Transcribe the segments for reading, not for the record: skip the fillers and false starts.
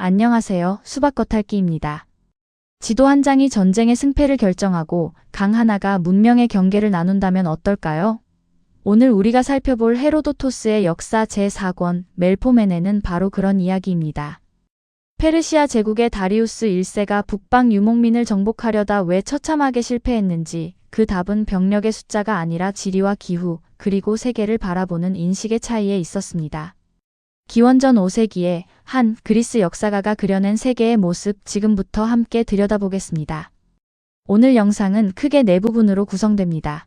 안녕하세요. 수박 겉핥기입니다. 지도 한 장이 전쟁의 승패를 결정하고 강 하나가 문명의 경계를 나눈다면 어떨까요? 오늘 우리가 살펴볼 헤로도토스의 역사 제4권 멜포메네는 바로 그런 이야기입니다. 페르시아 제국의 다리우스 1세가 북방 유목민을 정복하려다 왜 처참하게 실패했는지 그 답은 병력의 숫자가 아니라 지리와 기후, 그리고 세계를 바라보는 인식의 차이에 있었습니다. 기원전 5세기에 한 그리스 역사가가 그려낸 세계의 모습 지금부터 함께 들여다보겠습니다. 오늘 영상은 크게 네 부분으로 구성됩니다.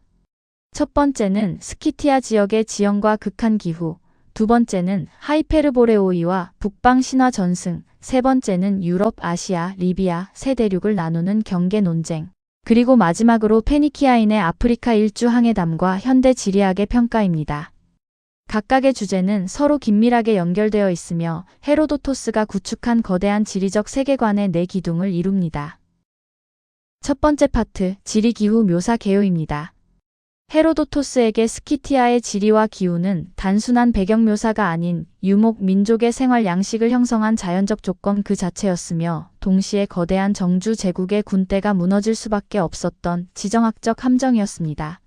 첫 번째는 스키티아 지역의 지형과 극한 기후, 두 번째는 하이페르보레오이와 북방 신화 전승, 세 번째는 유럽, 아시아, 리비아, 세 대륙을 나누는 경계 논쟁, 그리고 마지막으로 페니키아인의 아프리카 일주 항해담과 현대 지리학의 평가입니다. 각각의 주제는 서로 긴밀하게 연결되어 있으며 헤로도토스가 구축한 거대한 지리적 세계관의 네 기둥을 이룹니다. 첫 번째 파트, 지리 기후 묘사 개요입니다. 헤로도토스에게 스키티아의 지리와 기후는 단순한 배경 묘사가 아닌 유목 민족의 생활 양식을 형성한 자연적 조건 그 자체였으며 동시에 거대한 정주 제국의 군대가 무너질 수밖에 없었던 지정학적 함정이었습니다.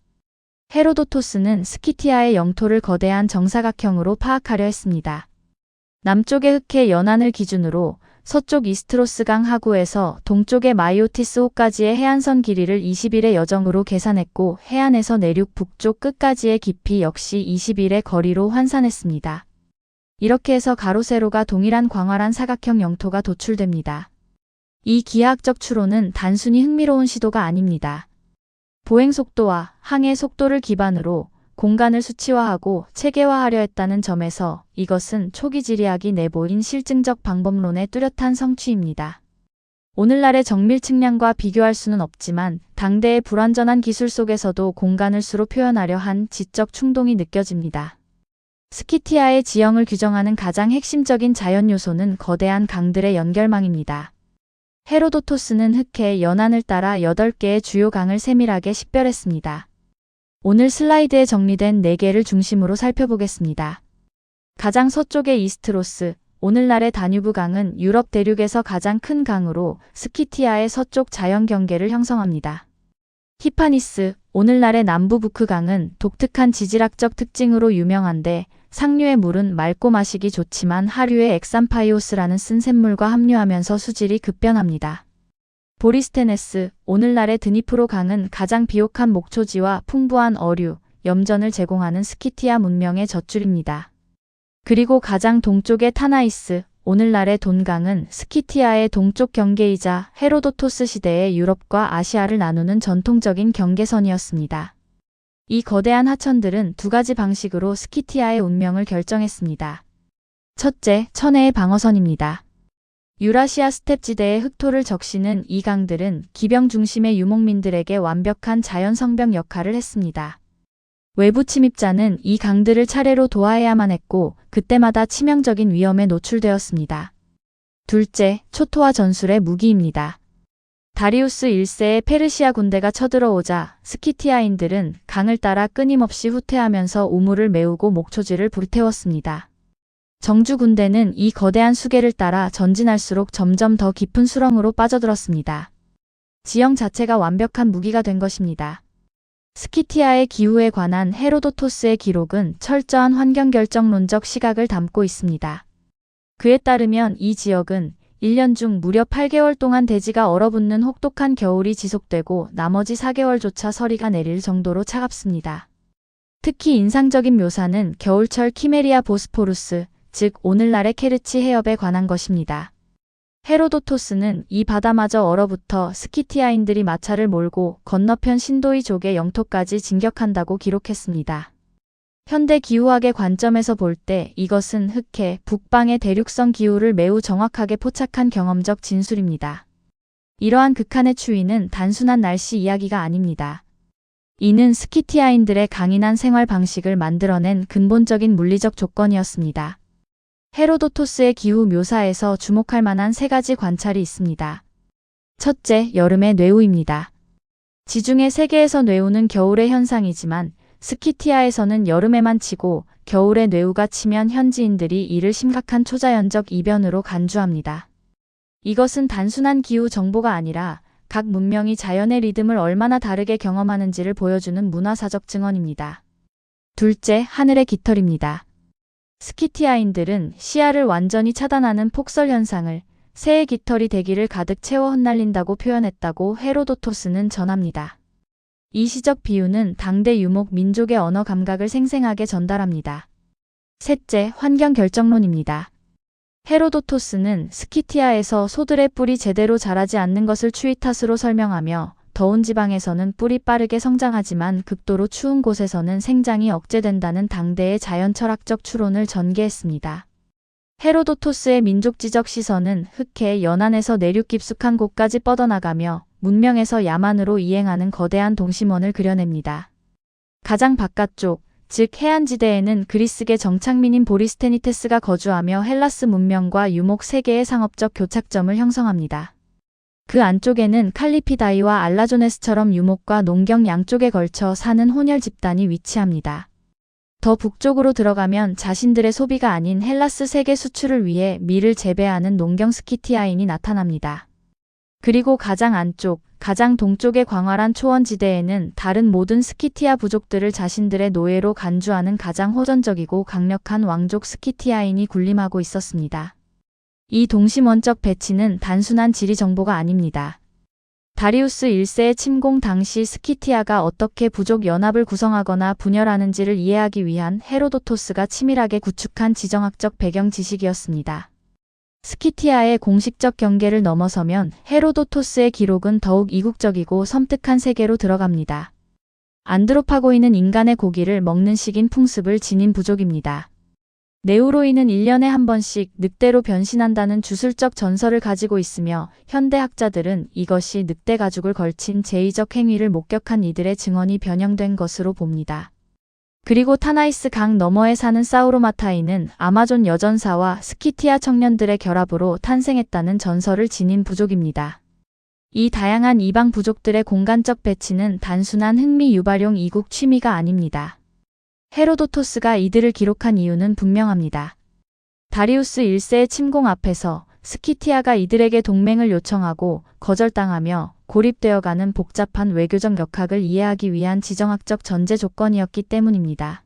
헤로도토스는 스키티아의 영토를 거대한 정사각형으로 파악하려 했습니다. 남쪽의 흑해 연안을 기준으로 서쪽 이스트로스강 하구에서 동쪽의 마이오티스 호까지의 해안선 길이를 20일의 여정으로 계산했고 해안에서 내륙 북쪽 끝까지의 깊이 역시 20일의 거리로 환산했습니다. 이렇게 해서 가로 세로가 동일한 광활한 사각형 영토가 도출됩니다. 이 기하학적 추론은 단순히 흥미로운 시도가 아닙니다. 보행 속도와 항해 속도를 기반으로 공간을 수치화하고 체계화하려 했다는 점에서 이것은 초기 지리학이 내보인 실증적 방법론의 뚜렷한 성취입니다. 오늘날의 정밀 측량과 비교할 수는 없지만 당대의 불완전한 기술 속에서도 공간을 수로 표현하려 한 지적 충동이 느껴집니다. 스키티아의 지형을 규정하는 가장 핵심적인 자연 요소는 거대한 강들의 연결망입니다. 헤로도토스는 흑해 연안을 따라 8개의 주요 강을 세밀하게 식별했습니다. 오늘 슬라이드에 정리된 4개를 중심으로 살펴보겠습니다. 가장 서쪽의 이스트로스, 오늘날의 다뉴브 강은 유럽 대륙에서 가장 큰 강으로 스키티아의 서쪽 자연 경계를 형성합니다. 히파니스, 오늘날의 남부 부크 강은 독특한 지질학적 특징으로 유명한데 상류의 물은 맑고 마시기 좋지만 하류의 엑산파이오스라는 쓴 샘물과 합류하면서 수질이 급변합니다. 보리스테네스, 오늘날의 드니프로 강은 가장 비옥한 목초지와 풍부한 어류, 염전을 제공하는 스키티아 문명의 젖줄입니다. 그리고 가장 동쪽의 타나이스, 오늘날의 돈강은 스키티아의 동쪽 경계이자 헤로도토스 시대의 유럽과 아시아를 나누는 전통적인 경계선이었습니다. 이 거대한 하천들은 두 가지 방식으로 스키티아의 운명을 결정했습니다. 첫째, 천혜의 방어선입니다. 유라시아 스텝지대의 흑토를 적시는 이 강들은 기병 중심의 유목민들에게 완벽한 자연 성벽 역할을 했습니다. 외부 침입자는 이 강들을 차례로 도하해야만 했고 그때마다 치명적인 위험에 노출되었습니다. 둘째, 초토화 전술의 무기입니다. 다리우스 1세의 페르시아 군대가 쳐들어오자 스키티아인들은 강을 따라 끊임없이 후퇴하면서 우물을 메우고 목초지를 불태웠습니다. 정주 군대는 이 거대한 수계를 따라 전진할수록 점점 더 깊은 수렁으로 빠져들었습니다. 지형 자체가 완벽한 무기가 된 것입니다. 스키티아의 기후에 관한 헤로도토스의 기록은 철저한 환경결정론적 시각을 담고 있습니다. 그에 따르면 이 지역은 1년 중 무려 8개월 동안 대지가 얼어붙는 혹독한 겨울이 지속되고 나머지 4개월조차 서리가 내릴 정도로 차갑습니다. 특히 인상적인 묘사는 겨울철 키메리아 보스포루스, 즉 오늘날의 케르치 해협에 관한 것입니다. 헤로도토스는 이 바다마저 얼어붙어 스키티아인들이 마차를 몰고 건너편 신도이족의 영토까지 진격한다고 기록했습니다. 현대 기후학의 관점에서 볼 때 이것은 흑해, 북방의 대륙성 기후를 매우 정확하게 포착한 경험적 진술입니다. 이러한 극한의 추위는 단순한 날씨 이야기가 아닙니다. 이는 스키티아인들의 강인한 생활 방식을 만들어낸 근본적인 물리적 조건이었습니다. 헤로도토스의 기후 묘사에서 주목할 만한 3가지 관찰이 있습니다. 첫째, 여름의 뇌우입니다. 지중해 세계에서 뇌우는 겨울의 현상이지만 스키티아에서는 여름에만 치고 겨울에 뇌우가 치면 현지인들이 이를 심각한 초자연적 이변으로 간주합니다. 이것은 단순한 기후 정보가 아니라 각 문명이 자연의 리듬을 얼마나 다르게 경험하는지를 보여주는 문화사적 증언입니다. 둘째, 하늘의 깃털입니다. 스키티아인들은 시야를 완전히 차단하는 폭설 현상을 새의 깃털이 대기를 가득 채워 흩날린다고 표현했다고 헤로도토스는 전합니다. 이 시적 비유는 당대 유목 민족의 언어 감각을 생생하게 전달합니다. 셋째, 환경 결정론입니다. 헤로도토스는 스키티아에서 소들의 뿔이 제대로 자라지 않는 것을 추위 탓으로 설명하며 더운 지방에서는 뿔이 빠르게 성장하지만 극도로 추운 곳에서는 생장이 억제된다는 당대의 자연철학적 추론을 전개했습니다. 헤로도토스의 민족지적 시선은 흑해 연안에서 내륙 깊숙한 곳까지 뻗어나가며 문명에서 야만으로 이행하는 거대한 동심원을 그려냅니다. 가장 바깥쪽, 즉 해안지대에는 그리스계 정착민인 보리스테니테스가 거주하며 헬라스 문명과 유목 세계의 상업적 교착점을 형성합니다. 그 안쪽에는 칼리피다이와 알라조네스처럼 유목과 농경 양쪽에 걸쳐 사는 혼혈 집단이 위치합니다. 더 북쪽으로 들어가면 자신들의 소비가 아닌 헬라스 세계 수출을 위해 밀을 재배하는 농경 스키티아인이 나타납니다. 그리고 가장 안쪽, 가장 동쪽의 광활한 초원지대에는 다른 모든 스키티아 부족들을 자신들의 노예로 간주하는 가장 호전적이고 강력한 왕족 스키티아인이 군림하고 있었습니다. 이 동심원적 배치는 단순한 지리 정보가 아닙니다. 다리우스 1세의 침공 당시 스키티아가 어떻게 부족 연합을 구성하거나 분열하는지를 이해하기 위한 헤로도토스가 치밀하게 구축한 지정학적 배경 지식이었습니다. 스키티아의 공식적 경계를 넘어서면 헤로도토스의 기록은 더욱 이국적이고 섬뜩한 세계로 들어갑니다. 안드로파고인은 인간의 고기를 먹는 식인 풍습을 지닌 부족입니다. 네우로인은 1년에 한 번씩 늑대로 변신한다는 주술적 전설을 가지고 있으며 현대 학자들은 이것이 늑대 가죽을 걸친 제의적 행위를 목격한 이들의 증언이 변형된 것으로 봅니다. 그리고 타나이스 강 너머에 사는 사우로마타인은 아마존 여전사와 스키티아 청년들의 결합으로 탄생했다는 전설을 지닌 부족입니다. 이 다양한 이방 부족들의 공간적 배치는 단순한 흥미 유발용 이국 취미가 아닙니다. 헤로도토스가 이들을 기록한 이유는 분명합니다. 다리우스 1세의 침공 앞에서 스키티아가 이들에게 동맹을 요청하고 거절당하며 고립되어가는 복잡한 외교적 역학을 이해하기 위한 지정학적 전제 조건이었기 때문입니다.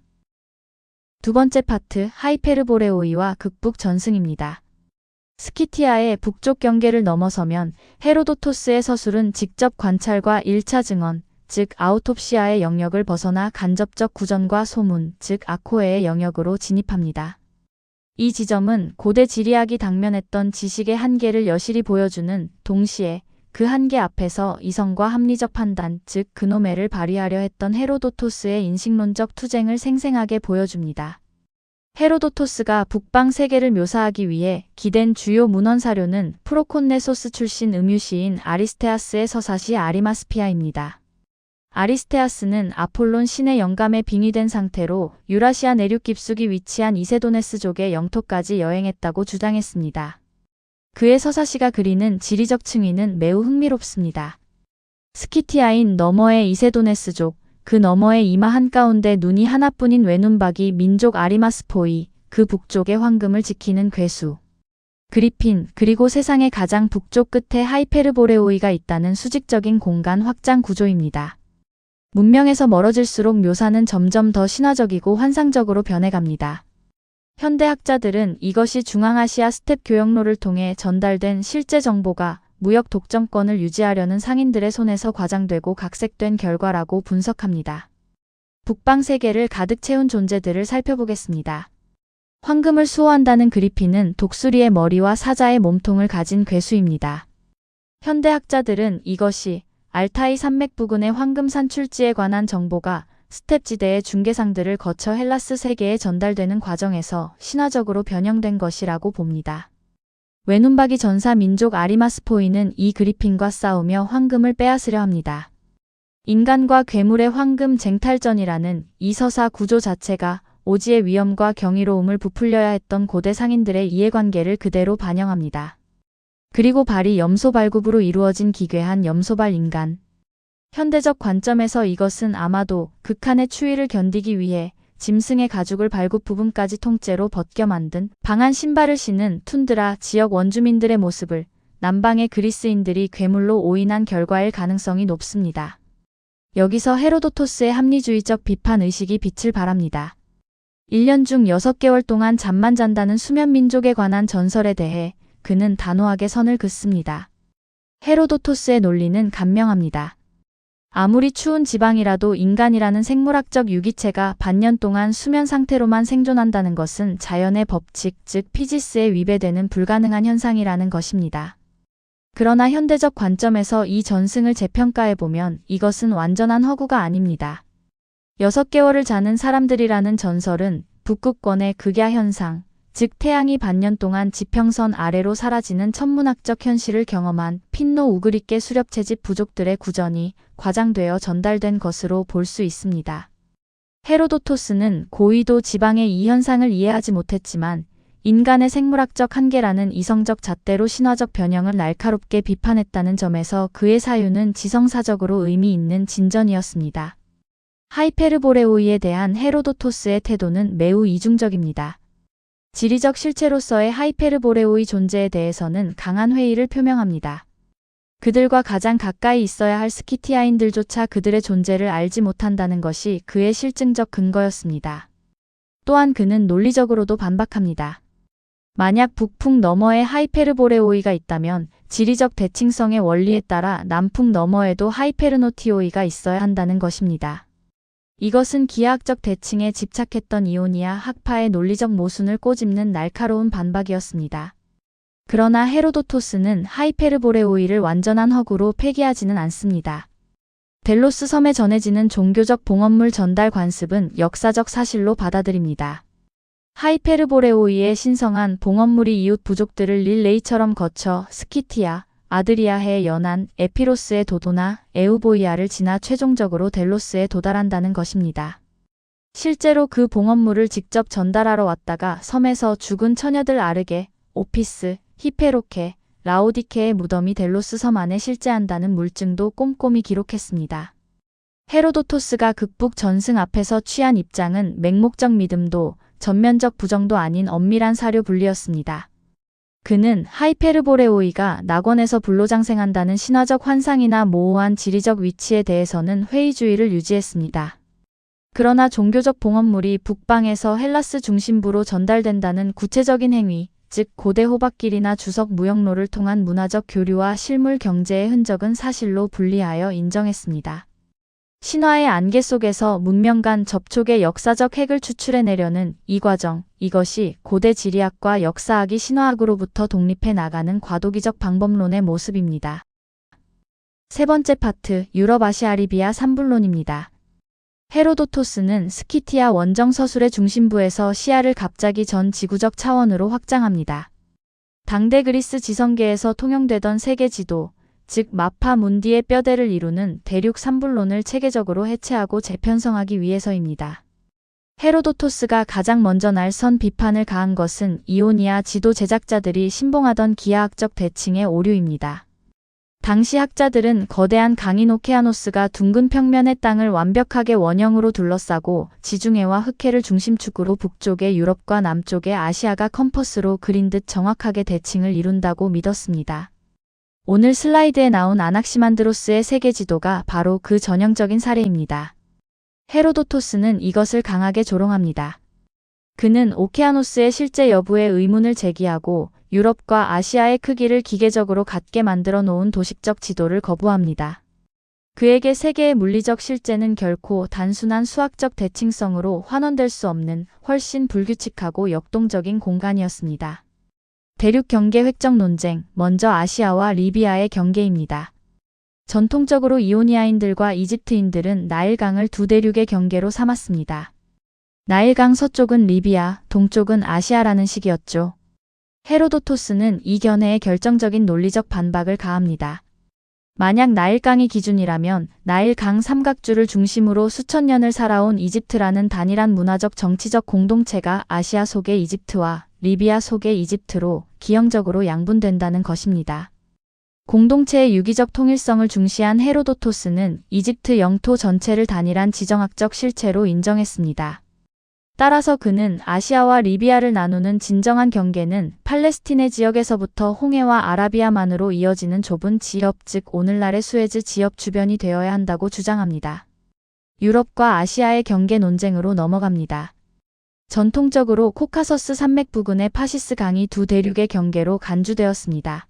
두 번째 파트, 하이페르보레오이와 극북 전승입니다. 스키티아의 북쪽 경계를 넘어서면 헤로도토스의 서술은 직접 관찰과 1차 증언, 즉 아우톱시아의 영역을 벗어나 간접적 구전과 소문, 즉 아코에의 영역으로 진입합니다. 이 지점은 고대 지리학이 당면했던 지식의 한계를 여실히 보여주는 동시에 그 한계 앞에서 이성과 합리적 판단, 즉 그노메를 발휘하려 했던 헤로도토스의 인식론적 투쟁을 생생하게 보여줍니다. 헤로도토스가 북방 세계를 묘사하기 위해 기댄 주요 문헌 사료는 프로콘네소스 출신 음유시인 아리스테아스의 서사시 아리마스피아입니다. 아리스테아스는 아폴론 신의 영감에 빙의된 상태로 유라시아 내륙 깊숙이 위치한 이세도네스족의 영토까지 여행했다고 주장했습니다. 그의 서사시가 그리는 지리적 층위는 매우 흥미롭습니다. 스키티아인 너머의 이세도네스족, 그 너머의 이마 한가운데 눈이 하나뿐인 외눈박이 민족 아리마스포이, 그 북쪽의 황금을 지키는 괴수 그리핀, 그리고 세상의 가장 북쪽 끝에 하이페르보레오이가 있다는 수직적인 공간 확장 구조입니다. 문명에서 멀어질수록 묘사는 점점 더 신화적이고 환상적으로 변해갑니다. 현대 학자들은 이것이 중앙아시아 스텝 교역로를 통해 전달된 실제 정보가 무역 독점권을 유지하려는 상인들의 손에서 과장되고 각색된 결과라고 분석합니다. 북방 세계를 가득 채운 존재들을 살펴보겠습니다. 황금을 수호한다는 그리핀은 독수리의 머리와 사자의 몸통을 가진 괴수입니다. 현대 학자들은 이것이 알타이 산맥 부근의 황금 산출지에 관한 정보가 스텝지대의 중개상들을 거쳐 헬라스 세계에 전달되는 과정에서 신화적으로 변형된 것이라고 봅니다. 외눈박이 전사 민족 아리마스포이는 이 그리핀과 싸우며 황금을 빼앗으려 합니다. 인간과 괴물의 황금 쟁탈전이라는 이 서사 구조 자체가 오지의 위엄과 경이로움을 부풀려야 했던 고대 상인들의 이해관계를 그대로 반영합니다. 그리고 발이 염소 발굽으로 이루어진 기괴한 염소발 인간. 현대적 관점에서 이것은 아마도 극한의 추위를 견디기 위해 짐승의 가죽을 발굽 부분까지 통째로 벗겨 만든 방한 신발을 신은 툰드라 지역 원주민들의 모습을 남방의 그리스인들이 괴물로 오인한 결과일 가능성이 높습니다. 여기서 헤로도토스의 합리주의적 비판 의식이 빛을 발합니다. 1년 중 6개월 동안 잠만 잔다는 수면민족에 관한 전설에 대해 그는 단호하게 선을 긋습니다. 헤로도토스의 논리는 간명합니다. 아무리 추운 지방이라도 인간이라는 생물학적 유기체가 반년 동안 수면 상태로만 생존한다는 것은 자연의 법칙, 즉 피지스에 위배되는 불가능한 현상이라는 것입니다. 그러나 현대적 관점에서 이 전승을 재평가해보면 이것은 완전한 허구가 아닙니다. 6개월을 자는 사람들이라는 전설은 북극권의 극야 현상, 즉 태양이 반년 동안 지평선 아래로 사라지는 천문학적 현실을 경험한 핀노-우그리께 수렵채집 부족들의 구전이 과장되어 전달된 것으로 볼 수 있습니다. 헤로도토스는 고위도 지방의 이 현상을 이해하지 못했지만 인간의 생물학적 한계라는 이성적 잣대로 신화적 변형을 날카롭게 비판했다는 점에서 그의 사유는 지성사적으로 의미 있는 진전이었습니다. 하이페르보레오이에 대한 헤로도토스의 태도는 매우 이중적입니다. 지리적 실체로서의 하이페르보레오이 존재에 대해서는 강한 회의를 표명합니다. 그들과 가장 가까이 있어야 할 스키티아인들조차 그들의 존재를 알지 못한다는 것이 그의 실증적 근거였습니다. 또한 그는 논리적으로도 반박합니다. 만약 북풍 너머에 하이페르보레오이가 있다면 지리적 대칭성의 원리에 따라 남풍 너머에도 하이페르노티오이가 있어야 한다는 것입니다. 이것은 기하학적 대칭에 집착했던 이오니아 학파의 논리적 모순을 꼬집는 날카로운 반박이었습니다. 그러나 헤로도토스는 하이페르보레오이를 완전한 허구로 폐기하지는 않습니다. 델로스 섬에 전해지는 종교적 봉헌물 전달 관습은 역사적 사실로 받아들입니다. 하이페르보레오이의 신성한 봉헌물이 이웃 부족들을 릴레이처럼 거쳐 스키티아, 아드리아해에 연한 에피로스의 도도나 에우보이아를 지나 최종적으로 델로스에 도달한다는 것입니다. 실제로 그 봉헌물을 직접 전달하러 왔다가 섬에서 죽은 처녀들 아르게, 오피스, 히페로케, 라오디케의 무덤이 델로스 섬 안에 실제한다는 물증도 꼼꼼히 기록했습니다. 헤로도토스가 극북 전승 앞에서 취한 입장은 맹목적 믿음도 전면적 부정도 아닌 엄밀한 사료 분리였습니다. 그는 하이페르보레오이가 낙원에서 불로장생한다는 신화적 환상이나 모호한 지리적 위치에 대해서는 회의주의를 유지했습니다. 그러나 종교적 봉헌물이 북방에서 헬라스 중심부로 전달된다는 구체적인 행위, 즉 고대 호박길이나 주석 무역로를 통한 문화적 교류와 실물 경제의 흔적은 사실로 분리하여 인정했습니다. 신화의 안개 속에서 문명 간 접촉의 역사적 핵을 추출해내려는 이 과정, 이것이 고대 지리학과 역사학이 신화학으로부터 독립해 나가는 과도기적 방법론의 모습입니다. 세 번째 파트, 유럽-아시아-리비아 산불론입니다. 헤로도토스는 스키티아 원정 서술의 중심부에서 시야를 갑자기 전 지구적 차원으로 확장합니다. 당대 그리스 지성계에서 통용되던 세계 지도, 즉 마파 문디의 뼈대를 이루는 대륙 산불론을 체계적으로 해체하고 재편성하기 위해서입니다. 헤로도토스가 가장 먼저 날선 비판을 가한 것은 이오니아 지도 제작자들이 신봉하던 기하학적 대칭의 오류입니다. 당시 학자들은 거대한 강인 오케아노스가 둥근 평면의 땅을 완벽하게 원형으로 둘러싸고 지중해와 흑해를 중심축으로 북쪽의 유럽과 남쪽의 아시아가 컴퍼스로 그린 듯 정확하게 대칭을 이룬다고 믿었습니다. 오늘 슬라이드에 나온 아낙시만드로스의 세계 지도가 바로 그 전형적인 사례입니다. 헤로도토스는 이것을 강하게 조롱합니다. 그는 오케아노스의 실제 여부에 의문을 제기하고 유럽과 아시아의 크기를 기계적으로 같게 만들어 놓은 도식적 지도를 거부합니다. 그에게 세계의 물리적 실제는 결코 단순한 수학적 대칭성으로 환원될 수 없는 훨씬 불규칙하고 역동적인 공간이었습니다. 대륙 경계 획정 논쟁, 먼저 아시아와 리비아의 경계입니다. 전통적으로 이오니아인들과 이집트인들은 나일강을 두 대륙의 경계로 삼았습니다. 나일강 서쪽은 리비아, 동쪽은 아시아라는 식이었죠. 헤로도토스는 이 견해에 결정적인 논리적 반박을 가합니다. 만약 나일강이 기준이라면 나일강 삼각주를 중심으로 수천 년을 살아온 이집트라는 단일한 문화적 정치적 공동체가 아시아 속의 이집트와 리비아 속의 이집트로 기형적으로 양분된다는 것입니다. 공동체의 유기적 통일성을 중시한 헤로도토스는 이집트 영토 전체를 단일한 지정학적 실체로 인정했습니다. 따라서 그는 아시아와 리비아를 나누는 진정한 경계는 팔레스티네 지역에서부터 홍해와 아라비아만으로 이어지는 좁은 지역, 즉 오늘날의 수에즈 지역 주변이 되어야 한다고 주장합니다. 유럽과 아시아의 경계 논쟁으로 넘어갑니다. 전통적으로 코카서스 산맥 부근의 파시스 강이 두 대륙의 경계로 간주되었습니다.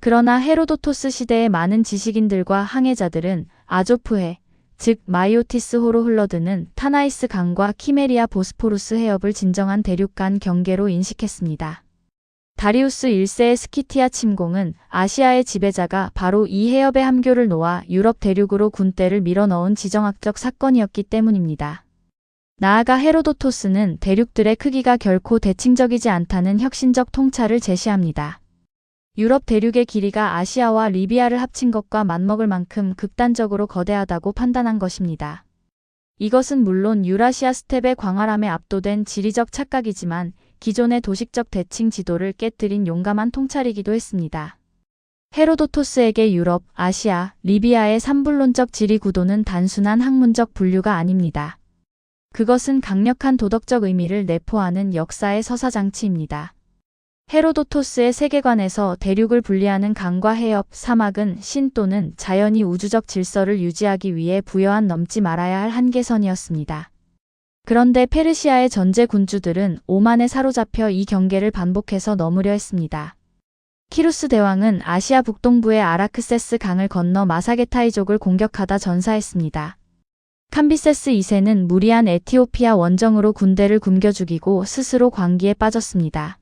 그러나 헤로도토스 시대의 많은 지식인들과 항해자들은 아조프해, 즉 마이오티스호로 흘러드는 타나이스 강과 키메리아 보스포루스 해협을 진정한 대륙 간 경계로 인식했습니다. 다리우스 1세의 스키티아 침공은 아시아의 지배자가 바로 이 해협의 함교를 놓아 유럽 대륙으로 군대를 밀어넣은 지정학적 사건이었기 때문입니다. 나아가 헤로도토스는 대륙들의 크기가 결코 대칭적이지 않다는 혁신적 통찰을 제시합니다. 유럽 대륙의 길이가 아시아와 리비아를 합친 것과 맞먹을 만큼 극단적으로 거대하다고 판단한 것입니다. 이것은 물론 유라시아 스텝의 광활함에 압도된 지리적 착각이지만 기존의 도식적 대칭 지도를 깨뜨린 용감한 통찰이기도 했습니다. 헤로도토스에게 유럽, 아시아, 리비아의 삼분론적 지리 구도는 단순한 학문적 분류가 아닙니다. 그것은 강력한 도덕적 의미를 내포하는 역사의 서사장치입니다. 헤로도토스의 세계관에서 대륙을 분리하는 강과 해협, 사막은 신 또는 자연이 우주적 질서를 유지하기 위해 부여한 넘지 말아야 할 한계선이었습니다. 그런데 페르시아의 전제 군주들은 오만에 사로잡혀 이 경계를 반복해서 넘으려 했습니다. 키루스 대왕은 아시아 북동부의 아라크세스 강을 건너 마사게타이족을 공격하다 전사했습니다. 캄비세스 2세는 무리한 에티오피아 원정으로 군대를 굶겨 죽이고 스스로 광기에 빠졌습니다.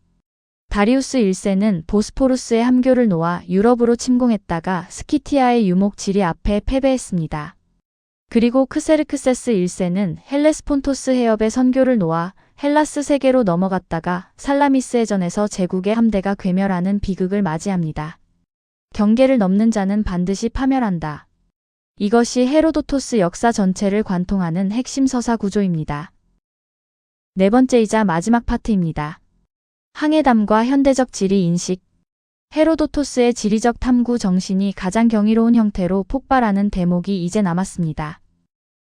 다리우스 1세는 보스포루스의 함교를 놓아 유럽으로 침공했다가 스키티아의 유목 지리 앞에 패배했습니다. 그리고 크세르크세스 1세는 헬레스폰토스 해협의 선교를 놓아 헬라스 세계로 넘어갔다가 살라미스 해전에서 제국의 함대가 괴멸하는 비극을 맞이합니다. 경계를 넘는 자는 반드시 파멸한다. 이것이 헤로도토스 역사 전체를 관통하는 핵심 서사 구조입니다. 네 번째이자 마지막 파트입니다. 항해담과 현대적 지리 인식. 헤로도토스의 지리적 탐구 정신이 가장 경이로운 형태로 폭발하는 대목이 이제 남았습니다.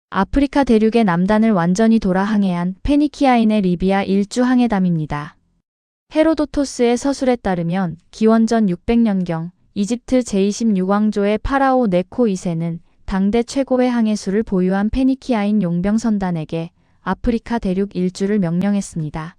아프리카 대륙의 남단을 완전히 돌아 항해한 페니키아인의 리비아 일주 항해담입니다. 헤로도토스의 서술에 따르면 기원전 600년경 이집트 제26왕조의 파라오 네코 2세는 당대 최고의 항해수를 보유한 페니키아인 용병 선단에게 아프리카 대륙 일주를 명령했습니다.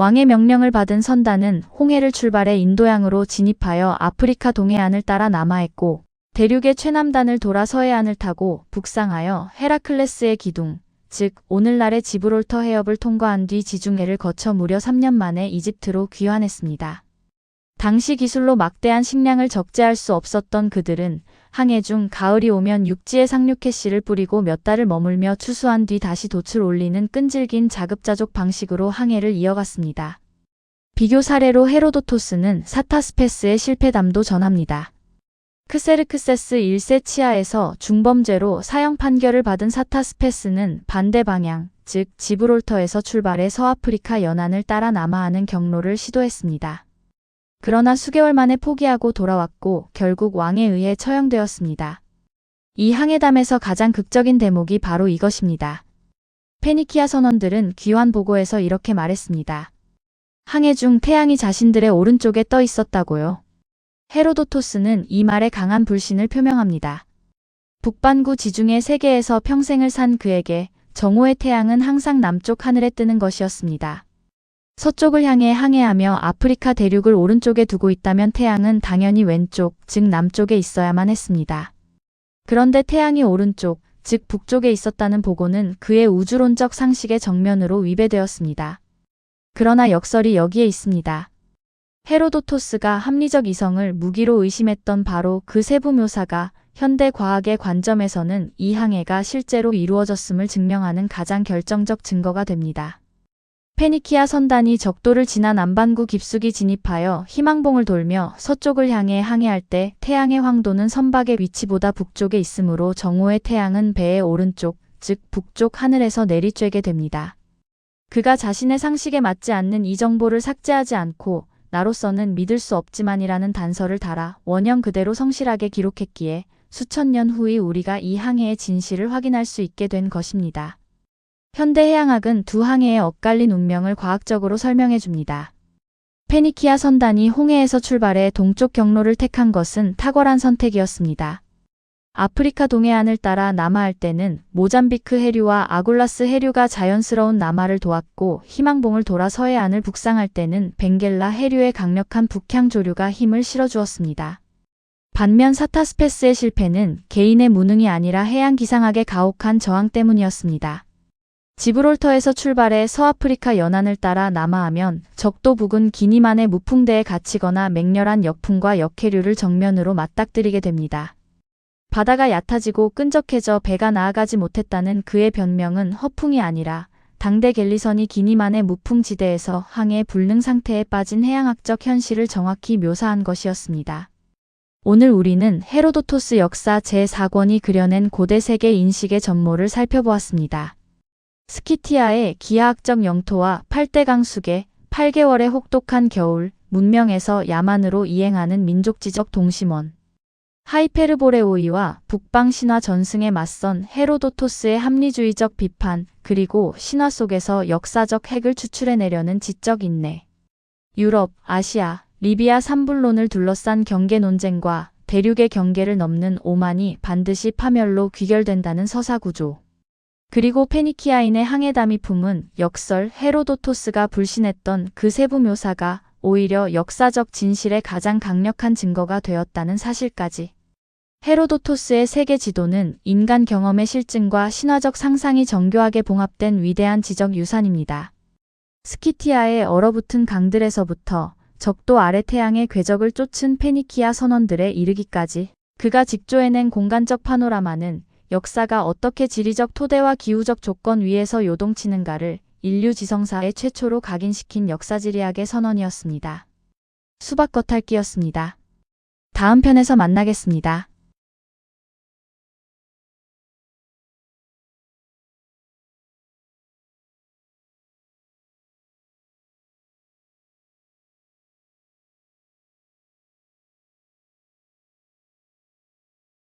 왕의 명령을 받은 선단은 홍해를 출발해 인도양으로 진입하여 아프리카 동해안을 따라 남하했고 대륙의 최남단을 돌아 서해안을 타고 북상하여 헤라클레스의 기둥, 즉 오늘날의 지브롤터 해협을 통과한 뒤 지중해를 거쳐 무려 3년 만에 이집트로 귀환했습니다. 당시 기술로 막대한 식량을 적재할 수 없었던 그들은 항해 중 가을이 오면 육지에 상륙해 씨를 뿌리고 몇 달을 머물며 추수한 뒤 다시 돛을 올리는 끈질긴 자급자족 방식으로 항해를 이어갔습니다. 비교 사례로 헤로도토스는 사타스페스의 실패담도 전합니다. 크세르크세스 1세 치하에서 중범죄로 사형 판결을 받은 사타스페스는 반대 방향, 즉 지브롤터에서 출발해 서아프리카 연안을 따라 남하하는 경로를 시도했습니다. 그러나 수개월 만에 포기하고 돌아왔고 결국 왕에 의해 처형되었습니다. 이 항해담에서 가장 극적인 대목이 바로 이것입니다. 페니키아 선원들은 귀환 보고에서 이렇게 말했습니다. 항해 중 태양이 자신들의 오른쪽에 떠 있었다고요. 헤로도토스는 이 말에 강한 불신을 표명합니다. 북반구 지중해 세계에서 평생을 산 그에게 정오의 태양은 항상 남쪽 하늘에 뜨는 것이었습니다. 서쪽을 향해 항해하며 아프리카 대륙을 오른쪽에 두고 있다면 태양은 당연히 왼쪽, 즉 남쪽에 있어야만 했습니다. 그런데 태양이 오른쪽, 즉 북쪽에 있었다는 보고는 그의 우주론적 상식의 정면으로 위배되었습니다. 그러나 역설이 여기에 있습니다. 헤로도토스가 합리적 이성을 무기로 의심했던 바로 그 세부 묘사가 현대 과학의 관점에서는 이 항해가 실제로 이루어졌음을 증명하는 가장 결정적 증거가 됩니다. 페니키아 선단이 적도를 지나 남반구 깊숙이 진입하여 희망봉을 돌며 서쪽을 향해 항해할 때 태양의 황도는 선박의 위치보다 북쪽에 있으므로 정오의 태양은 배의 오른쪽, 즉 북쪽 하늘에서 내리쬐게 됩니다. 그가 자신의 상식에 맞지 않는 이 정보를 삭제하지 않고 나로서는 믿을 수 없지만이라는 단서를 달아 원형 그대로 성실하게 기록했기에 수천 년 후의 우리가 이 항해의 진실을 확인할 수 있게 된 것입니다. 현대해양학은 두 항해의 엇갈린 운명을 과학적으로 설명해 줍니다. 페니키아 선단이 홍해에서 출발해 동쪽 경로를 택한 것은 탁월한 선택이었습니다. 아프리카 동해안을 따라 남하할 때는 모잠비크 해류와 아굴라스 해류가 자연스러운 남하를 도왔고, 희망봉을 돌아 서해안을 북상할 때는 벵겔라 해류의 강력한 북향 조류가 힘을 실어주었습니다. 반면 사타스페스의 실패는 개인의 무능이 아니라 해양 기상학의 가혹한 저항 때문이었습니다. 지브롤터에서 출발해 서아프리카 연안을 따라 남하하면 적도 북은 기니만의 무풍대에 갇히거나 맹렬한 역풍과 역해류를 정면으로 맞닥뜨리게 됩니다. 바다가 얕아지고 끈적해져 배가 나아가지 못했다는 그의 변명은 허풍이 아니라 당대 갤리선이 기니만의 무풍지대에서 항해 불능 상태에 빠진 해양학적 현실을 정확히 묘사한 것이었습니다. 오늘 우리는 헤로도토스 역사 제4권이 그려낸 고대 세계 인식의 전모를 살펴보았습니다. 스키티아의 기하학적 영토와 8대 강수계, 8개월의 혹독한 겨울, 문명에서 야만으로 이행하는 민족지적 동심원, 하이페르보레오이와 북방 신화 전승에 맞선 헤로도토스의 합리주의적 비판, 그리고 신화 속에서 역사적 핵을 추출해내려는 지적 인내, 유럽, 아시아, 리비아 산불론을 둘러싼 경계 논쟁과 대륙의 경계를 넘는 오만이 반드시 파멸로 귀결된다는 서사구조, 그리고 페니키아인의 항해담이 품은 역설 헤로도토스가 불신했던 그 세부 묘사가 오히려 역사적 진실의 가장 강력한 증거가 되었다는 사실까지. 헤로도토스의 세계 지도는 인간 경험의 실증과 신화적 상상이 정교하게 봉합된 위대한 지적 유산입니다. 스키티아의 얼어붙은 강들에서부터 적도 아래 태양의 궤적을 쫓은 페니키아 선원들에 이르기까지 그가 직조해낸 공간적 파노라마는 역사가 어떻게 지리적 토대와 기후적 조건 위에서 요동치는가를 인류 지성사에 최초로 각인시킨 역사지리학의 선언이었습니다. 수박 겉핥기였습니다. 다음 편에서 만나겠습니다.